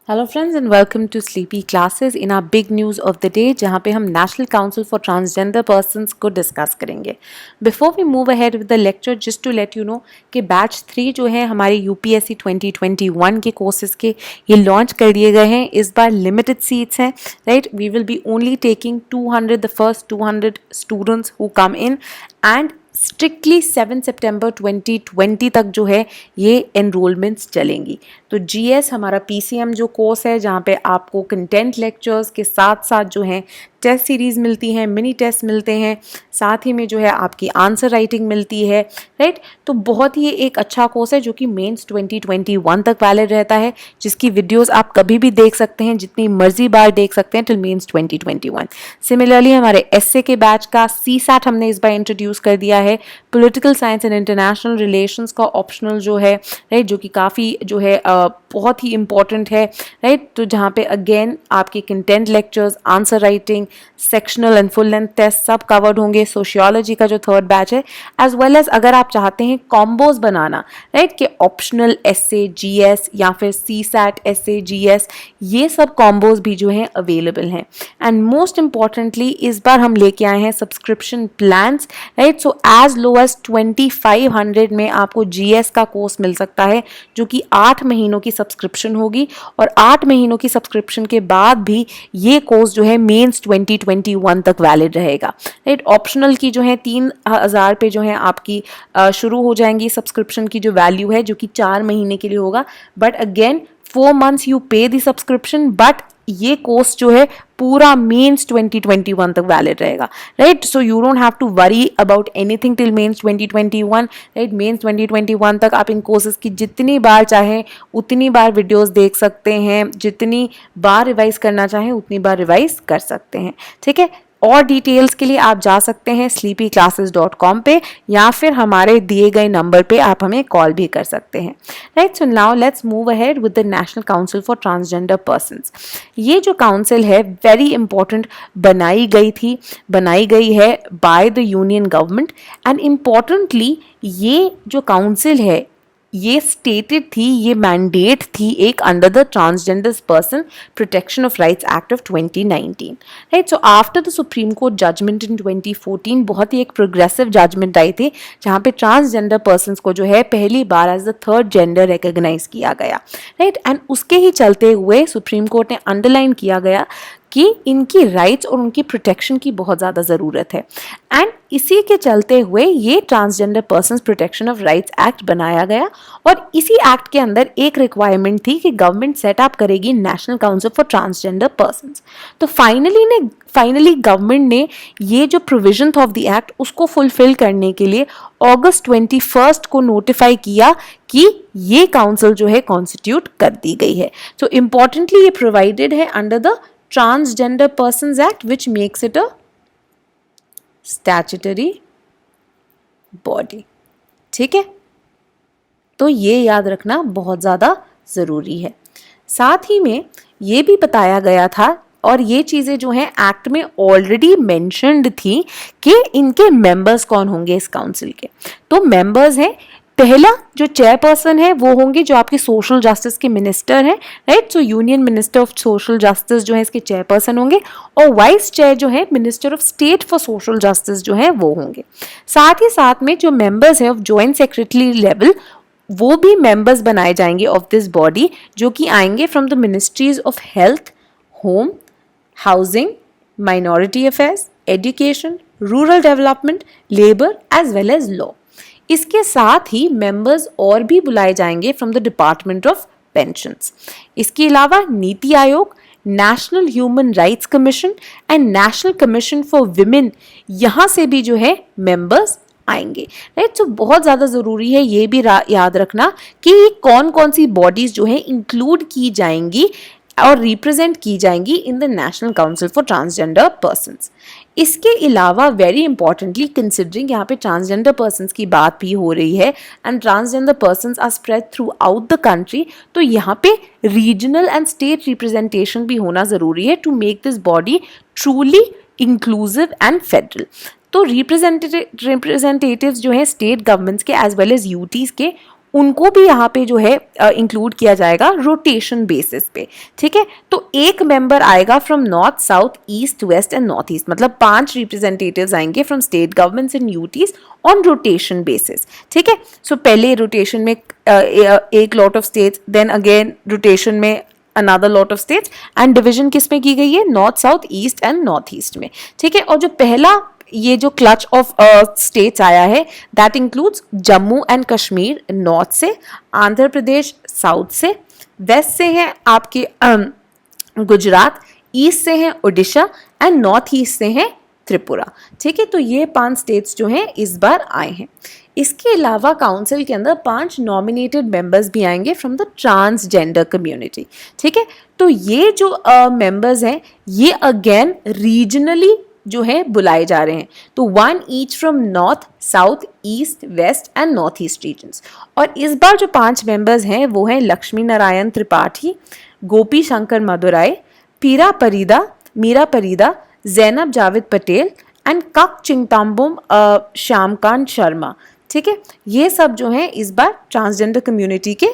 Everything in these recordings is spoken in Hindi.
Hello friends and welcome to sleepy classes in our big news of the day, जहाँ पे हम national council for transgender persons को डिस्कस करेंगे। Before we move ahead with the lecture, just to let you know कि बैच 3 जो है हमारे यूपीएससी 2021 के कोर्सेज के ये लॉन्च कर दिए गए हैं। इस बार लिमिटेड सीट्स हैं, right. We will be only taking 200 the first 200 students who come in and strictly 7 सितंबर 2020 तक जो है ये एनरोलमेंट्स चलेंगी। तो जीएस हमारा पीसीएम जो कोर्स है, जहाँ पे आपको कंटेंट लेक्चर्स के साथ साथ जो है टेस्ट सीरीज़ मिलती हैं, मिनी टेस्ट मिलते हैं, साथ ही में जो है आपकी आंसर राइटिंग मिलती है, राइट। तो बहुत ही एक अच्छा कोर्स है जो कि मेंस 2021 तक वैलिड रहता है, जिसकी वीडियोस आप कभी भी देख सकते हैं, जितनी मर्जी बार देख सकते हैं टिल मेंस 2021। सिमिलरली हमारे एसए के बैच का सीसैट हमने इस बार इंट्रोड्यूस कर दिया है। Political science and international relations का ऑप्शनल जो है, राइट, जो कि काफ़ी जो है बहुत ही इंपॉर्टेंट है, राइट। तो जहाँ पे अगेन आपके content lectures, answer writing, sectional and full length test सब कवर्ड होंगे। सोशियोलॉजी का जो थर्ड बैच है, एज वेल एज अगर आप चाहते हैं कॉम्बोज बनाना, राइट, कि ऑप्शनल एसए जीएस या फिर सीसैट एसए जीएस, ये सब कॉम्बोज भी जो है अवेलेबल हैं। एंड मोस्ट इंपॉर्टेंटली इस बार हम लेके आए हैं subscription plans, right. So as low as 2500 में आपको जीएस का कोर्स मिल सकता है, जो कि 8 महीनों की सब्सक्रिप्शन होगी, और 8 महीनों की सब्सक्रिप्शन के बाद भी ये कोर्स जो है मेंस 2021 तक वैलिड रहेगा, राइट। ऑप्शनल की जो है 3000 पे जो है आपकी शुरू हो जाएंगी सब्सक्रिप्शन की जो वैल्यू है, जो कि 4 महीने के लिए होगा। But again 4 months you pay the subscription, but ये कोर्स जो है पूरा मेंस 2021 तक वैलिड रहेगा, right. So you don't have to worry about anything till mains 2021, right. Mains 2021 तक आप इन कोर्सेज की जितनी बार चाहें उतनी बार वीडियोस देख सकते हैं, जितनी बार रिवाइज करना चाहें उतनी बार रिवाइज कर सकते हैं, ठीक है। और डिटेल्स के लिए आप जा सकते हैं sleepyclasses.com पे, या फिर हमारे दिए गए नंबर पे आप हमें कॉल भी कर सकते हैं, right. So now let's move ahead with the national council for transgender persons. ये जो काउंसिल है वेरी इंपॉर्टेंट बनाई गई है by the union government, and importantly ये जो काउंसिल है ये स्टेटेड थी, ये मैंडेट थी एक under the transgender person protection of rights act of 2019, right. So after the Supreme Court judgement in 2014 बहुत ही एक प्रोग्रेसिव जजमेंट आई थी, जहाँ पे ट्रांसजेंडर पर्सन्स को जो है पहली बार as the third gender recognise किया गया, राइट। एंड उसके ही चलते हुए सुप्रीम कोर्ट ने अंडरलाइन किया गया कि इनकी राइट्स और उनकी प्रोटेक्शन की बहुत ज़्यादा ज़रूरत है। एंड इसी के चलते हुए ये transgender persons protection of rights act बनाया गया, और इसी एक्ट के अंदर एक रिक्वायरमेंट थी कि गवर्नमेंट सेटअप करेगी national council for transgender persons. तो फाइनली गवर्नमेंट ने ये जो प्रोविजन ऑफ द एक्ट उसको फुलफिल करने के लिए अगस्त 21 को नोटिफाई किया कि ये काउंसिल जो है कॉन्स्टिट्यूट कर दी गई है। तो इम्पॉर्टेंटली ये प्रोवाइडेड है under the Transgender Persons Act, which makes it a statutory body, ठीक है। तो ये याद रखना बहुत ज़्यादा ज़रूरी है। साथ ही में ये भी बताया गया था, और ये चीज़ें जो हैं एक्ट में ऑलरेडी मेंशन्ड थी, कि इनके मेंबर्स कौन होंगे इस काउंसिल के। तो मेंबर्स हैं, पहला जो चेयरपर्सन है वो होंगे जो आपके सोशल जस्टिस के मिनिस्टर हैं, right. So union minister of social justice जो है इसके चेयरपर्सन होंगे, और वाइस चेयर जो है minister of state for social justice जो है वो होंगे। साथ ही साथ में जो मेंबर्स हैं ऑफ जॉइंट सेक्रेटरी लेवल, वो भी मेंबर्स बनाए जाएंगे ऑफ दिस बॉडी, जो कि आएंगे from the ministries of health, home, housing, minority affairs, education, rural development, labour as well as law. इसके साथ ही मेंबर्स और भी बुलाए जाएंगे from the department of pensions. इसके अलावा NITI Aayog, national human rights commission and national commission for women, यहाँ से भी जो है मेंबर्स आएंगे, राइट। तो बहुत ज़्यादा ज़रूरी है ये भी याद रखना कि कौन कौन सी बॉडीज़ जो है इंक्लूड की जाएंगी और रिप्रेजेंट की जाएंगी in the national council for transgender persons. इसके अलावा वेरी इंपॉर्टेंटली कंसिडरिंग यहाँ पे ट्रांसजेंडर पर्सन्स की बात भी हो रही है, and transgender persons are spread throughout the country, तो यहाँ पे रीजनल एंड स्टेट रिप्रेजेंटेशन भी होना ज़रूरी है to make this body truly inclusive and federal. तो रिप्रेजेंटेटिव्स जो हैं स्टेट गवर्नमेंट्स के एज वेल एज यूटीज़ के, उनको भी यहाँ पे जो है इंक्लूड किया जाएगा रोटेशन बेसिस पे, ठीक है। तो एक मेंबर आएगा from north, south, east, west and north east, मतलब 5 रिप्रेजेंटेटिव्स आएंगे from state governments and UTs on rotation basis, ठीक है। सो पहले रोटेशन में एक lot of states, then again rotation में another lot of states, and division किस में की गई है, north, south, east and north east में, ठीक है। और जो पहला ये जो क्लच ऑफ स्टेट्स आया है that includes Jammu and Kashmir north से, आंध्र प्रदेश साउथ से, वेस्ट से है आपके गुजरात, ईस्ट से है उड़ीसा एंड नॉर्थ ईस्ट से है त्रिपुरा, ठीक है। तो ये 5 स्टेट्स जो हैं इस बार आए हैं। इसके अलावा काउंसिल के अंदर 5 नॉमिनेटेड मेंबर्स भी आएंगे फ्रॉम द ट्रांसजेंडर कम्युनिटी, ठीक है। तो ये जो मेंबर्स हैं ये अगेन रीजनली जो है बुलाए जा रहे हैं, तो 1 each from north, south, east, west and north east regions. और इस बार जो 5 मेंबर्स हैं वो हैं लक्ष्मी नारायण त्रिपाठी, गोपी शंकर मदुराई, पीरा परिदा, मीरा परिदा, जैनब जावेद पटेल एंड कक चिंगताम्बुम श्यामकांत शर्मा, ठीक है। ये सब जो हैं इस बार ट्रांसजेंडर कम्युनिटी के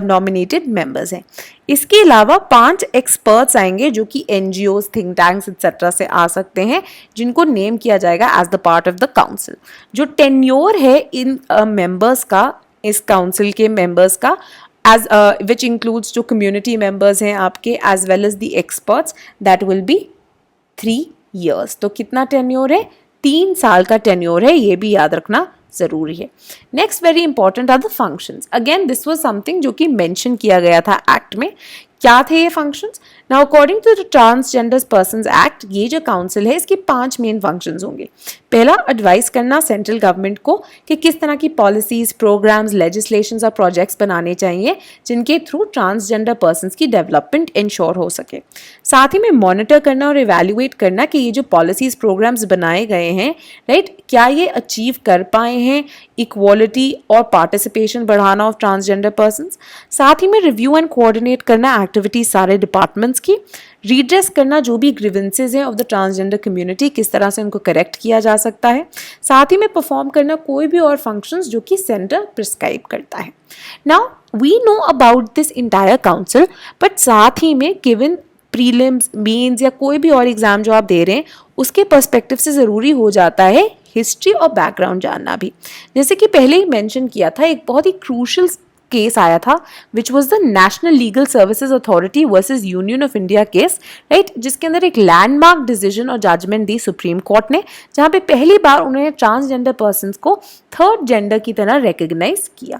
नॉमिनेटेड मेंबर्स हैं। इसके अलावा 5 एक्सपर्ट्स आएंगे जो कि एनजीओज, थिंक टैंक्स एक्सेट्रा से आ सकते हैं, जिनको नेम किया जाएगा as the part of the council. जो टेन्योर है इन मेंबर्स का, इस काउंसिल के मेंबर्स का, as which includes जो community members हैं आपके as well as the experts, that will be 3 years। तो कितना टेन्योर है, 3 साल का टेन्योर है, ये भी याद रखना जरूरी है। Next very important are the functions. Again this was something जो कि मेंशन किया गया था एक्ट में। क्या थे ये functions? Now according to the transgender persons act, ये जो काउंसिल है इसके 5 मेन फंक्शंस होंगे। पहला, एडवाइस करना सेंट्रल गवर्नमेंट को कि किस तरह की पॉलिसीज, प्रोग्राम्स, लेजिस्लेशंस और प्रोजेक्ट्स बनाने चाहिए जिनके थ्रू ट्रांसजेंडर पर्सन्स की डेवलपमेंट इंश्योर हो सके। साथ ही में मॉनिटर करना और इवैल्यूएट करना कि ये जो पॉलिसीज, प्रोग्राम्स बनाए गए हैं, राइट, क्या ये अचीव कर पाए हैं इक्वालिटी और पार्टिसिपेशन बढ़ाना ऑफ ट्रांसजेंडर पर्सन्स। साथ ही में रिव्यू एंड कोऑर्डिनेट करना एक्टिविटीज सारे डिपार्टमेंट्स की, रीड्रेस करना जो भी ग्रीवेंसेज हैं ऑफ द ट्रांसजेंडर कम्युनिटी, किस तरह से उनको करेक्ट किया जा सकता है। साथ ही में परफॉर्म करना कोई भी और फंक्शंस जो कि सेंटर प्रिस्क्राइब करता है। Now we know about this entire council, but साथ ही में गिवन प्रीलिम्स, मेंस या कोई भी और एग्जाम जो आप दे रहे हैं उसके पर्सपेक्टिव से ज़रूरी हो जाता है हिस्ट्री और बैकग्राउंड जानना भी। जैसे कि पहले ही मेंशन किया था, एक बहुत ही क्रूशल केस आया था which was the national legal services authority versus union of India case, right, जिसके अंदर एक लैंडमार्क डिसीजन और जजमेंट दी सुप्रीम कोर्ट ने, जहां पे पहली बार उन्होंने ट्रांसजेंडर पर्सन्स को थर्ड जेंडर की तरह रिकॉग्नाइज किया।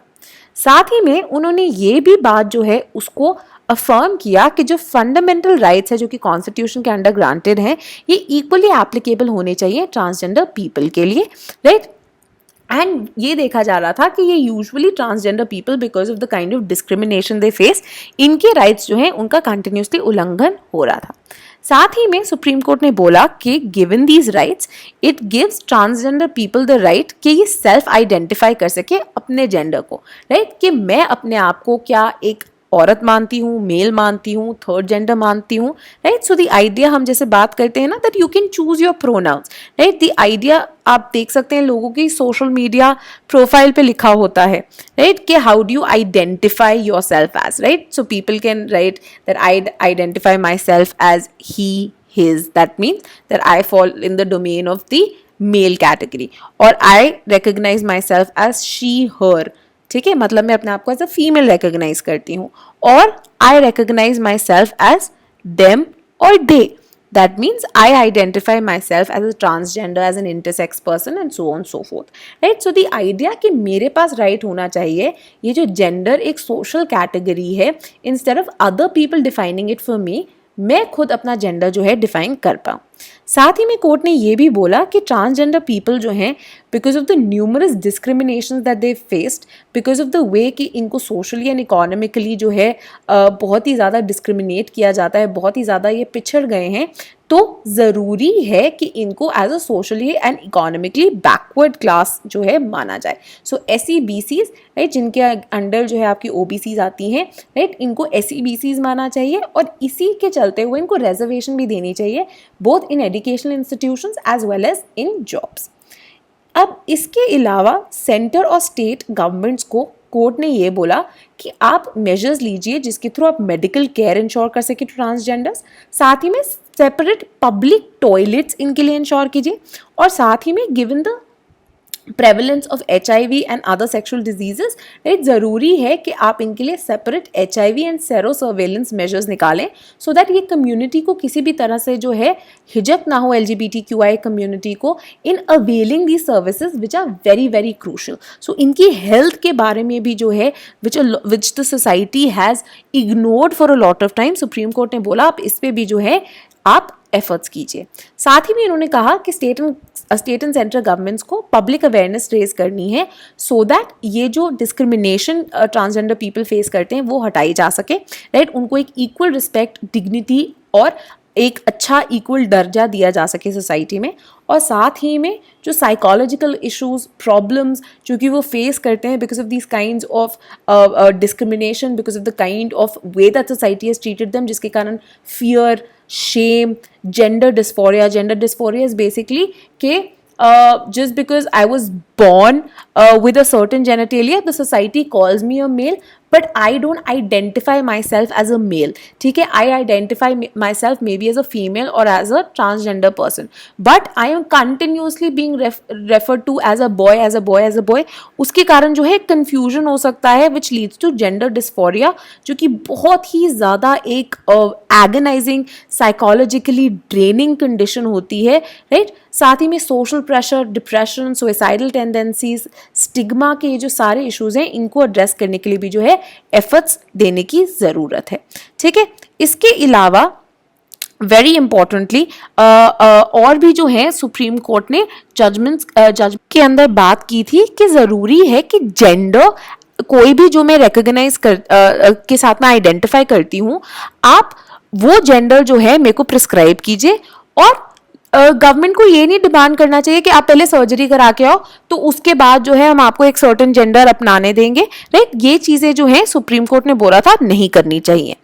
साथ ही में उन्होंने ये भी बात जो है उसको अफर्म किया कि जो फंडामेंटल राइट्स है जो कि कॉन्स्टिट्यूशन के अंडर ग्रांटेड हैं, ये इक्वली एप्लीकेबल होने चाहिए ट्रांसजेंडर पीपल के लिए, राइट। एंड ये देखा जा रहा था कि ये usually transgender people because of the kind of discrimination they face, इनके राइट्स जो हैं उनका कंटिन्यूसली उल्लंघन हो रहा था। साथ ही में सुप्रीम कोर्ट ने बोला कि given these rights it gives transgender people the right कि ये सेल्फ आइडेंटिफाई कर सके अपने जेंडर को, राइट, कि मैं अपने आप को क्या एक औरत मानती हूँ, मेल मानती हूँ, थर्ड जेंडर मानती हूँ, राइट। सो द आइडिया हम जैसे बात करते हैं ना that you can choose your pronouns, right, the idea आप देख सकते हैं लोगों की सोशल मीडिया प्रोफाइल पे लिखा होता है, राइट, कि how do you identify yourself as, right. So people can write that I identify myself as he, his, that means that I fall in the domain of the male category, or I recognize myself as she, her, ठीक है, मतलब मैं अपने आप को एज अ फीमेल रिकॉग्नाइज करती हूँ, और I recognise myself as them और they, that means I identify myself as a transgender, as an intersex person and so on so forth, right. So the idea कि मेरे पास राइट होना चाहिए ये जो जेंडर एक सोशल कैटेगरी है, instead of other people defining it for me, मैं खुद अपना जेंडर जो है डिफाइन कर पाऊँ। साथ ही में कोर्ट ने ये भी बोला कि ट्रांसजेंडर पीपल जो हैं because of the numerous discrimination that they faced, because of the way कि इनको सोशली एंड इकोनॉमिकली जो है बहुत ही ज़्यादा डिस्क्रिमिनेट किया जाता है, बहुत ही ज़्यादा ये पिछड़ गए हैं, तो ज़रूरी है कि इनको as a socially and economically backward class जो है माना जाए। सो SEBCs, राइट, जिनके अंडर जो है आपकी OBCs आती हैं, राइट, इनको SEBCs माना चाहिए, और इसी के चलते हुए इनको रिजर्वेशन भी देनी चाहिए both in educational institutions as well as in jobs. अब इसके अलावा सेंटर और स्टेट गवर्नमेंट्स को कोर्ट ने ये बोला कि आप मेजर्स लीजिए जिसके थ्रू आप मेडिकल केयर इंश्योर कर सके ट्रांसजेंडर्स, साथ ही में सेपरेट पब्लिक टॉयलेट्स इनके लिए इंश्योर कीजिए, और साथ ही में given the prevalence of HIV and other sexual diseases, right, ज़रूरी है कि आप इनके लिए separate HIV and sero surveillance measures निकालें सो दैट ये कम्युनिटी को किसी भी तरह से जो है हिजक ना हो LGBTQI कम्युनिटी को in availing the services which are very very crucial. So इनकी हेल्थ के बारे में भी जो है which the society has ignored for a lot of time, Supreme Court ने बोला आप इस पर भी जो है आप एफर्ट्स कीजिए। साथ ही में इन्होंने कहा कि स्टेट एंड सेंट्रल गवर्नमेंट्स को पब्लिक अवेयरनेस रेज करनी है सो दैट ये जो डिस्क्रिमिनेशन ट्रांसजेंडर पीपल फेस करते हैं वो हटाई जा सके, राइट, उनको एक इक्वल रिस्पेक्ट, डिग्निटी और एक अच्छा इक्वल दर्जा दिया जा सके सोसाइटी में। और साथ ही में जो साइकोलॉजिकल इश्यूज, प्रॉब्लम्स जो कि वो फेस करते हैं because of this kinds of discrimination, because of the kind of way that society has treated them, जिसके कारण fear, shame, gender dysphoria is basically कि just because I was born with a certain genitalia, the society calls me a male, but I don't identify myself as a male, ठीक है, I identify myself maybe as a female or as a transgender person, but I am continuously being referred to as a boy, as a boy, as a boy, उसके कारण जो है confusion हो सकता है which leads to gender dysphoria, जो कि बहुत ही ज़्यादा एक agonizing, psychologically draining condition होती है, right? साथ ही में social pressure, depression, suicidal tendencies, stigma के ये जो सारे इश्यूज हैं इनको एड्रेस करने के लिए भी जो है एफर्ट्स देने की ज़रूरत है, ठीक है। इसके अलावा वेरी इंपॉर्टेंटली और भी जो है सुप्रीम कोर्ट ने जज के अंदर बात की थी कि ज़रूरी है कि जेंडर कोई भी जो मैं रिकॉग्नाइज के साथ में आइडेंटिफाई करती हूँ, आप वो जेंडर जो है मेरे को प्रिस्क्राइब कीजिए, और गवर्नमेंट को ये नहीं डिमांड करना चाहिए कि आप पहले सर्जरी करा के आओ तो उसके बाद जो है हम आपको एक सर्टेन जेंडर अपनाने देंगे, राइट। ये चीज़ें जो है सुप्रीम कोर्ट ने बोला था नहीं करनी चाहिए।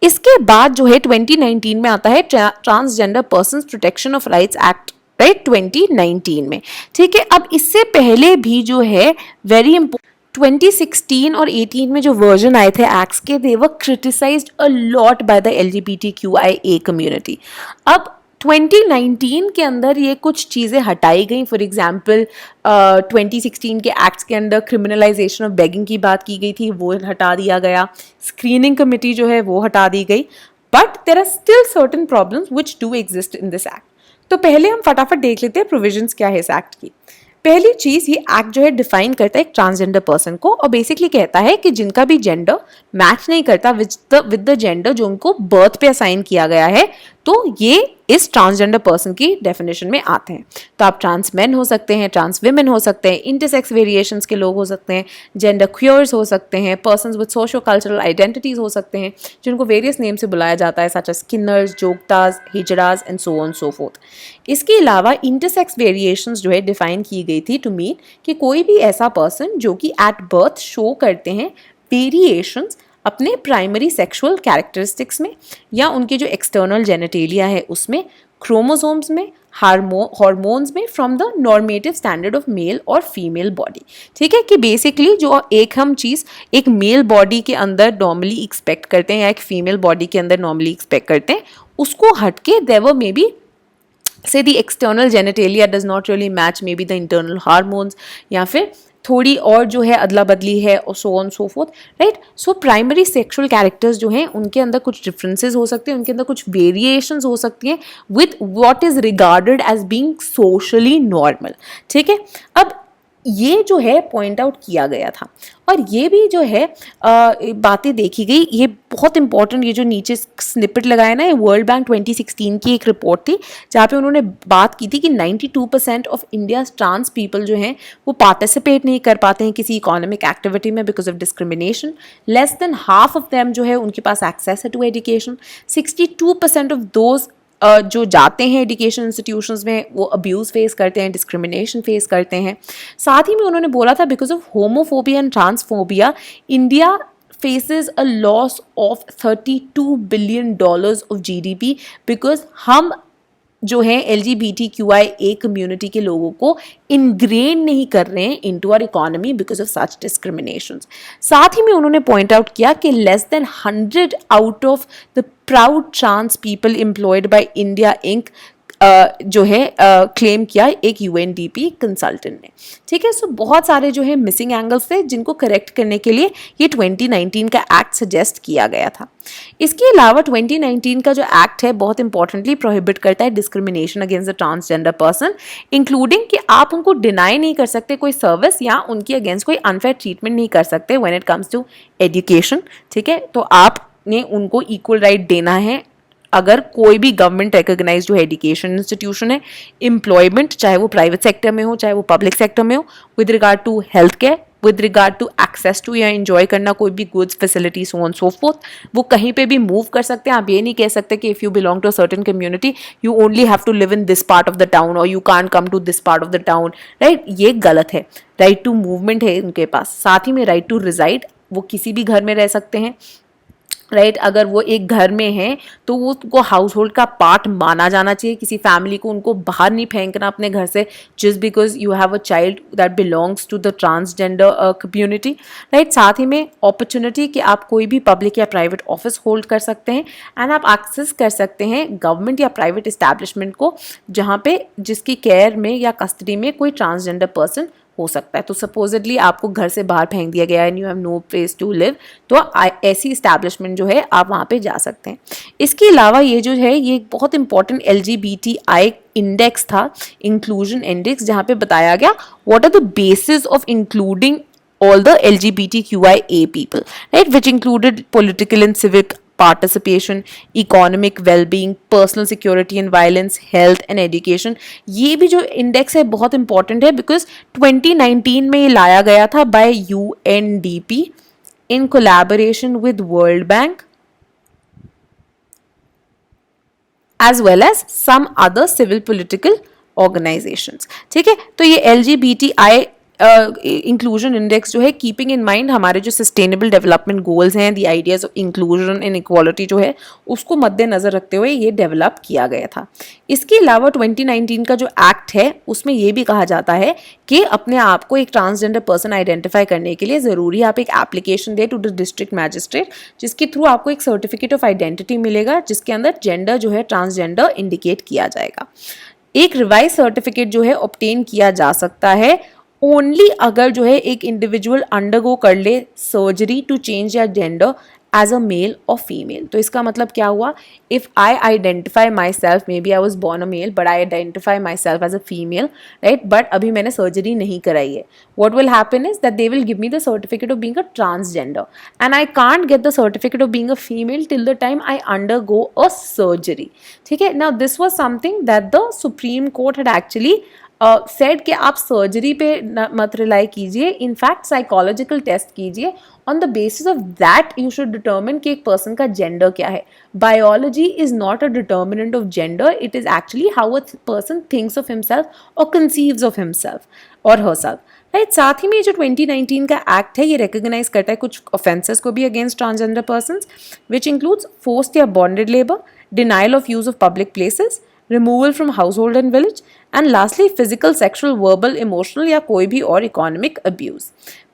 इसके बाद जो है 2019 में आता है transgender persons protection of rights act, right, 2019 में, ठीक है। अब इससे पहले भी जो है वेरी इंपॉर्टेंट 2016 और 18 में जो वर्जन आए थे एक्ट्स के, they were criticised a lot by the LGBTQIA community. अब 2019 के अंदर ये कुछ चीज़ें हटाई गई, फॉर एग्जाम्पल 2016 के एक्ट्स के अंदर क्रिमिनलाइजेशन ऑफ बेगिंग की बात की गई थी, वो हटा दिया गया, स्क्रीनिंग कमेटी जो है वो हटा दी गई, but there are still certain problems which do exist in this act. तो पहले हम फटाफट देख लेते हैं प्रोविजंस क्या है इस एक्ट की। पहली चीज़, ये एक्ट जो है डिफाइन करता है एक ट्रांसजेंडर पर्सन को, और बेसिकली कहता है कि जिनका भी जेंडर मैच नहीं करता विद द जेंडर जो उनको बर्थ पे असाइन किया गया है, तो ये इस ट्रांसजेंडर पर्सन की डेफिनेशन में आते हैं। तो आप ट्रांस मैन हो सकते हैं, ट्रांस विमेन हो सकते हैं, इंटरसेक्स वेरिएशंस के लोग हो सकते हैं, जेंडर क्यूअर्स हो सकते हैं, persons with socio cultural identities हो सकते हैं जिनको वेरियस नेम से बुलाया जाता है, such as kinnars, jogtas, hijras and so on so forth. इसके अलावा इंटरसेक्स वेरिएशंस जो है डिफाइन की गई थी टू मीन कि कोई भी ऐसा पर्सन जो कि एट बर्थ शो करते हैं वेरिएशंस अपने प्राइमरी सेक्सुअल कैरेक्टरिस्टिक्स में या उनके जो एक्सटर्नल जेनेटेलिया है उसमें, क्रोमोसोम्स में, हार्मोन्स में, from the normative standard of male और फीमेल बॉडी, ठीक है। कि बेसिकली जो एक हम चीज़ एक मेल बॉडी के अंदर नॉर्मली एक्सपेक्ट करते हैं या एक फीमेल बॉडी के अंदर नॉर्मली एक्सपेक्ट करते हैं, उसको हटके they were maybe say the external genitalia does not really match maybe the internal hormones, या फिर थोड़ी और जो है अदला बदली है और सो on so forth, right. So primary sexual characters जो हैं उनके अंदर कुछ डिफरेंसेस हो सकते हैं, उनके अंदर कुछ वेरिएशंस हो सकती हैं with what is regarded as being socially normal, ठीक है। अब ये जो है पॉइंट आउट किया गया था, और ये भी जो है बातें देखी गई, ये बहुत इंपॉर्टेंट, ये जो नीचे स्निपेट लगाया ना, ये वर्ल्ड बैंक 2016 की एक रिपोर्ट थी जहाँ पे उन्होंने बात की थी कि 92% ऑफ इंडिया ट्रांस पीपल जो हैं वो पार्टिसिपेट नहीं कर पाते हैं किसी इकोनॉमिक एक्टिविटी में because of discrimination. Less than half of them जो है उनके पास एक्सेस है टू एजुकेशन। 62% ऑफ दोज जो जाते हैं एजुकेशन इंस्टीट्यूशंस में वो अब्यूज़ फेस करते हैं, डिस्क्रिमिनेशन फेस करते हैं। साथ ही में उन्होंने बोला था because of homophobia and transphobia India faces a loss of $32 billion of GDP, because हम जो है LGBTQIA कम्युनिटी के लोगों को इनग्रेन नहीं कर रहे हैं into our economy because of such discriminations. साथ ही में उन्होंने पॉइंट आउट किया कि less than 100 out of the proud trans people employed by India Inc जो है क्लेम किया एक UNDP कंसल्टेंट ने। ठीक है, सो बहुत सारे जो है मिसिंग एंगल्स थे जिनको करेक्ट करने के लिए ये 2019 का एक्ट सजेस्ट किया गया था। इसके अलावा 2019 का जो एक्ट है बहुत इंपॉर्टेंटली प्रोहिबिट करता है discrimination against the transgender person, including कि आप उनको डिनाई नहीं कर सकते कोई सर्विस या उनकी अगेंस्ट कोई अनफेयर ट्रीटमेंट नहीं कर सकते when it comes to education. ठीक है, तो आपने उनको इक्वल राइट देना है अगर कोई भी गवर्नमेंट रिकॉग्नाइज जो एजुकेशन इंस्टीट्यूशन है, एम्प्लॉयमेंट चाहे वो प्राइवेट सेक्टर में हो चाहे वो पब्लिक सेक्टर में हो, with regard to health care, with regard to access to या एंजॉय करना कोई भी goods facility so on so forth, वो कहीं पे भी मूव कर सकते हैं। आप ये नहीं कह सकते कि if you belong to a certain community you only have to live in this part of the town और you can't come to this part of the town, right? ये गलत है। राइट टू मूवमेंट है उनके पास, साथ ही में राइट टू रिजाइड, वो किसी भी घर में रह सकते हैं। राइट अगर वो एक घर में है तो वो उनको हाउस होल्ड का पार्ट माना जाना चाहिए, किसी फैमिली को उनको बाहर नहीं फेंकना अपने घर से just because you have a child that belongs to the transgender community. Right साथ ही में अपॉर्चुनिटी कि आप कोई भी पब्लिक या प्राइवेट ऑफिस होल्ड कर सकते हैं एंड आप एक्सेस कर सकते हैं गवर्नमेंट या प्राइवेट इस्टेब्लिशमेंट को जहाँ पे जिसकी केयर में या कस्टडी में कोई ट्रांसजेंडर पर्सन हो सकता है। तो सपोजिटली आपको घर से बाहर फेंक दिया गया है, you have no place to live, तो ऐसी इस्टेब्लिशमेंट जो है आप वहाँ पे जा सकते हैं। इसके अलावा ये जो है ये एक बहुत इंपॉर्टेंट LGBTI इंडेक्स था, इंक्लूजन इंडेक्स, जहाँ पे बताया गया what are the basis of including all the LGBTQIA people, right, which included political and civic participation, economic well-being, personal security and violence, health and education। ये भी जो इंडेक्स है बहुत इंपॉर्टेंट है बिकॉज 2019 में ये लाया गया था bye UNDP in collaboration with World Bank as well as some other civil political organizations। ठीक है, तो ये LGBTI इंक्लूजन इंडेक्स जो है कीपिंग इन माइंड हमारे जो सस्टेनेबल डेवलपमेंट गोल्स हैं, the ideas of inclusion and equality जो है उसको मद्देनजर रखते हुए ये डेवलप किया गया था। इसके अलावा 2019 का जो एक्ट है उसमें ये भी कहा जाता है कि अपने आप को एक ट्रांसजेंडर पर्सन आइडेंटिफाई करने के लिए ज़रूरी आप एक एप्लीकेशन दे टू द डिस्ट्रिक्ट मैजिस्ट्रेट, जिसके थ्रू आपको एक सर्टिफिकेट ऑफ आइडेंटिटी मिलेगा जिसके अंदर जेंडर जो है ट्रांसजेंडर इंडिकेट किया जाएगा। एक रिवाइज सर्टिफिकेट जो है ऑब्टेन किया जा सकता है ओनली अगर जो है एक इंडिविजुअल अंडरगो कर ले surgery to change your gender as a male और फीमेल। तो इसका मतलब क्या हुआ, if I identify myself, maybe I was born a male but I identify myself as a female, right, but अभी मैंने सर्जरी नहीं कराई है, what will happen is that they will give me the certificate of being a transgender and I can't get the certificate of being a female till the time I undergo a surgery. ठीक है, now this was something that the Supreme court had actually said कि आप सर्जरी पे मत रिलाई कीजिए, इनफैक्ट साइकोलॉजिकल टेस्ट कीजिए, on the basis of that you should determine कि एक पर्सन का जेंडर क्या है। Biology is not a determinant of gender, it is actually how a person thinks of himself और कंसीव्स ऑफ हिमसेल्फ और हरसेल्फ, राइट। साथ ही में जो 2019 का एक्ट है ये रिकॉग्नाइज करता है कुछ ऑफेंसेस को भी against transgender persons, which includes forced या bonded labour, denial of use of public places, removal from household and village, and lastly physical, sexual, verbal, emotional या कोई भी और इकोनॉमिक अब्यूज।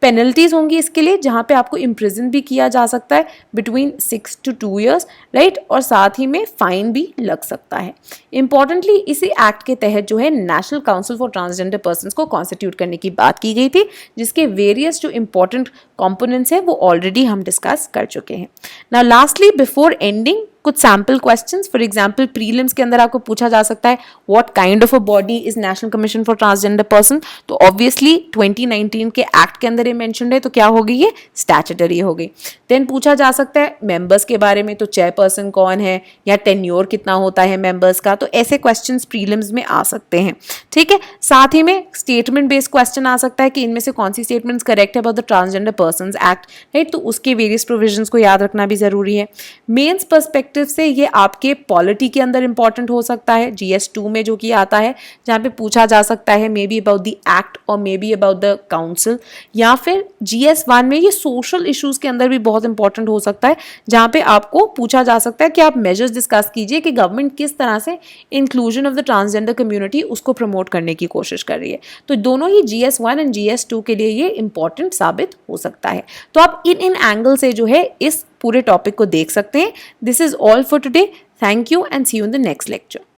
पेनल्टीज होंगी इसके लिए जहाँ पे आपको इम्प्रिजन भी किया जा सकता है बिटवीन 6 to 2 years, राइट, और साथ ही में फाइन भी लग सकता है। इंपॉर्टेंटली इसी एक्ट के तहत जो है national council for transgender persons को कॉन्स्टिट्यूट करने की बात की गई थी, जिसके वेरियस जो इंपॉर्टेंट कॉम्पोनेंट्स हैं वो ऑलरेडी हम डिस्कस कर चुके हैं। नाउ लास्टली बिफोर एंडिंग कुछ sample questions, for example prelims के अंदर आपको पूछा जा सकता है what kind of a body is national commission for transgender person, तो ऑब्वियसली 2019 के एक्ट के अंदर ये मेंशन्ड है, तो क्या होगी, ये स्टैट्यूटरी हो गई। देन पूछा जा सकता है मेंबर्स के बारे में, तो चेयरपर्सन कौन है या टेन्योर कितना होता है मेंबर्स का, तो ऐसे क्वेश्चंस प्रीलिम्स में आ सकते हैं। ठीक है, साथ ही में स्टेटमेंट बेस्ड क्वेश्चन आ सकता है कि इनमें से कौन सी स्टेटमेंट्स करेक्ट है about the transgender persons act, right, तो उसके वेरियस प्रोविजंस को याद रखना भी जरूरी है। मेंस पर्सपेक्टिव से ये आपके पॉलिटी के अंदर इंपॉर्टेंट हो सकता है, GS2 में जो कि आता है जहाँ पे पूछा जा सकता है maybe about the act और maybe about the council, या फिर GS1 में ये सोशल इश्यूज के अंदर भी बहुत इंपॉर्टेंट हो सकता है, जहाँ पे आपको पूछा जा सकता है कि आप मेजर्स डिस्कस कीजिए कि गवर्नमेंट किस तरह से inclusion of the transgender community उसको प्रमोट करने की कोशिश कर रही है। तो दोनों ही GS1 एंड GS2 के लिए ये इंपॉर्टेंट साबित हो सकता है। तो आप इन एंगल से जो है इस पूरे टॉपिक को देख सकते हैं। This is all for today. Thank you and see you in the next lecture.